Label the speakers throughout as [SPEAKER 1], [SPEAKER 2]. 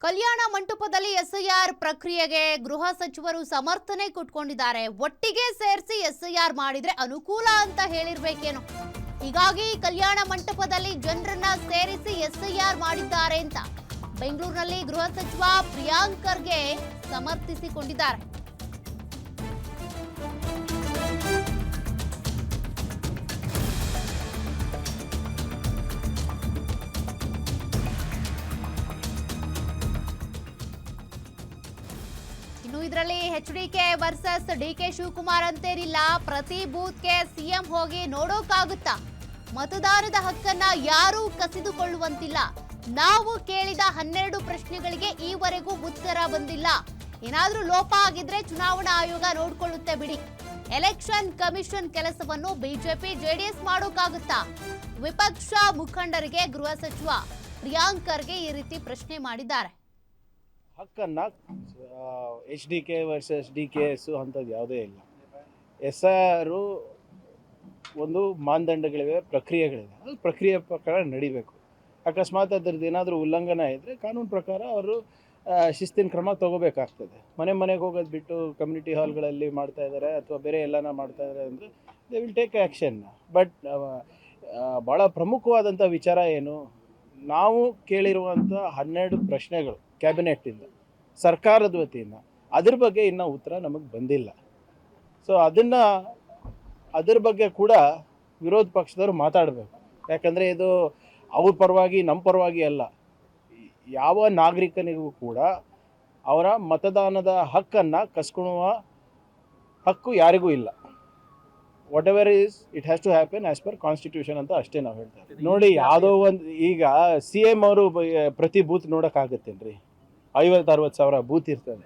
[SPEAKER 1] ಕಲ್ಯಾಣ ಮಂಟಪದಲ್ಲಿ ಎಸ್ಐಆರ್ ಪ್ರಕ್ರಿಯೆಗೆ ಗೃಹ ಸಚಿವರು ಸಮರ್ಥನೆ ಕೊಟ್ಕೊಂಡಿದ್ದಾರೆ. ಒಟ್ಟಿಗೆ ಸೇರಿಸಿ ಎಸ್ಐಆರ್ ಮಾಡಿದ್ರೆ ಅನುಕೂಲ ಅಂತ ಹೇಳಿರ್ಬೇಕೇನೋ. ಹೀಗಾಗಿ ಕಲ್ಯಾಣ ಮಂಟಪದಲ್ಲಿ ಜನರನ್ನ ಸೇರಿಸಿ ಎಸ್ಐಆರ್ ಮಾಡಿದ್ದಾರೆ ಅಂತ ಬೆಂಗಳೂರಿನಲ್ಲಿ ಗೃಹ ಸಚಿವ ಪ್ರಿಯಾಂಕ್ ಖರ್ಗೆ ಸಮರ್ಥಿಸಿಕೊಂಡಿದ್ದಾರೆ. ಇದರಲ್ಲಿ ಎಚ್ಡಿಕೆ ವರ್ಸಸ್ ಡಿಕೆ ಶಿವಕುಮಾರ್ ಅಂತೇನಿಲ್ಲ. ಪ್ರತಿ ಬೂತ್ಗೆ ಸಿಎಂ ಹೋಗಿ ನೋಡೋಕ್ಕಾಗುತ್ತಾ? ಮತದಾನದ ಹಕ್ಕನ್ನ ಯಾರೂ ಕಸಿದುಕೊಳ್ಳುವಂತಿಲ್ಲ. ನಾವು ಕೇಳಿದ 12 ಪ್ರಶ್ನೆಗಳಿಗೆ ಈವರೆಗೂ ಉತ್ತರ ಬಂದಿಲ್ಲ. ಏನಾದ್ರೂ ಲೋಪ ಆಗಿದ್ರೆ ಚುನಾವಣಾ ಆಯೋಗ ನೋಡ್ಕೊಳ್ಳುತ್ತೆ ಬಿಡಿ. ಎಲೆಕ್ಷನ್ ಕಮಿಷನ್ ಕೆಲಸವನ್ನು ಬಿಜೆಪಿ ಜೆಡಿಎಸ್ ಮಾಡೋಕ್ಕಾಗುತ್ತಾ? ವಿಪಕ್ಷ ಮುಖಂಡರಿಗೆ ಗೃಹ ಸಚಿವ ಪ್ರಿಯಾಂಕ್ ಖರ್ಗೆ ಈ ರೀತಿ ಪ್ರಶ್ನೆ ಮಾಡಿದ್ದಾರೆ.
[SPEAKER 2] ಹಕ್ಕನ್ನು HDK ವರ್ಸಸ್ DKS ಅಂಥದ್ದು ಯಾವುದೇ ಇಲ್ಲ. SIR ಒಂದು ಮಾನದಂಡಗಳಿವೆ, ಪ್ರಕ್ರಿಯೆಗಳಿವೆ. ಅದು ಪ್ರಕ್ರಿಯೆ ಪ್ರಕಾರ ನಡಿಬೇಕು. ಅಕಸ್ಮಾತ್ ಅದರದ್ದು ಏನಾದರೂ ಉಲ್ಲಂಘನೆ ಇದ್ದರೆ ಕಾನೂನು ಪ್ರಕಾರ ಅವರು ಶಿಸ್ತಿನ ಕ್ರಮ ತಗೋಬೇಕಾಗ್ತದೆ. ಮನೆಗೆ ಹೋಗೋದು ಬಿಟ್ಟು ಕಮ್ಯುನಿಟಿ ಹಾಲ್ಗಳಲ್ಲಿ ಮಾಡ್ತಾ ಇದ್ದಾರೆ ಅಥವಾ ಬೇರೆ ಎಲ್ಲನ ಮಾಡ್ತಾ ಇದ್ದಾರೆ ಅಂದರೆ they will take action. But ಭಾಳ ಪ್ರಮುಖವಾದಂಥ ವಿಚಾರ ಏನು, ನಾವು ಕೇಳಿರುವಂಥ 12 ಪ್ರಶ್ನೆಗಳು ಕ್ಯಾಬಿನೆಟ್ಟಿಂದ, ಸರ್ಕಾರದ ವತಿಯಿಂದ, ಅದ್ರ ಬಗ್ಗೆ ಇನ್ನೂ ಉತ್ತರ ನಮಗೆ ಬಂದಿಲ್ಲ. ಸೊ ಅದ್ರ ಬಗ್ಗೆ ಕೂಡ ವಿರೋಧ ಪಕ್ಷದವರು ಮಾತಾಡಬೇಕು. ಯಾಕಂದರೆ ಇದು ಅವ್ರ ಪರವಾಗಿ ನಮ್ಮ ಪರವಾಗಿ ಅಲ್ಲ. ಯಾವ ನಾಗರಿಕನಿಗೂ ಕೂಡ ಅವರ ಮತದಾನದ ಹಕ್ಕನ್ನು ಕಸ್ಕೊಳ್ಳುವ ಹಕ್ಕು ಯಾರಿಗೂ ಇಲ್ಲ. Whatever is it has to happen as per constitution ಅಂತ ಅಷ್ಟೇ ನಾವು ಹೇಳ್ತೇವೆ. ನೋಡಿ, ಯಾವುದೋ ಒಂದು ಈಗ CM ಅವರು ಪ್ರತಿ ಬೂತ್ ನೋಡೋಕ್ಕಾಗತ್ತೇನ್ರಿ? 50-60 ಸಾವಿರ ಬೂತ್ ಇರ್ತದೆ.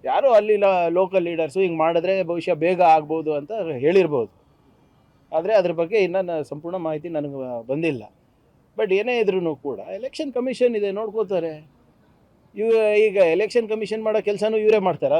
[SPEAKER 2] ಯಾರೋ ಅಲ್ಲಿ ಲೋಕಲ್ ಲೀಡರ್ಸು ಹಿಂಗೆ ಮಾಡಿದ್ರೆ ಬಹುಶಃ ಬೇಗ ಆಗ್ಬೋದು ಅಂತ ಹೇಳಿರ್ಬೋದು. ಆದರೆ ಅದ್ರ ಬಗ್ಗೆ ಇನ್ನೂ ಸಂಪೂರ್ಣ ಮಾಹಿತಿ ನನಗೆ ಬಂದಿಲ್ಲ. ಬಟ್ ಏನೇ ಇದ್ರೂ ಕೂಡ ಎಲೆಕ್ಷನ್ ಕಮಿಷನ್ ಇದೆ, ನೋಡ್ಕೋತಾರೆ. ಈಗ ಎಲೆಕ್ಷನ್ ಕಮಿಷನ್ ಮಾಡೋ ಕೆಲಸನೂ ಇವರೇ ಮಾಡ್ತಾರಾ?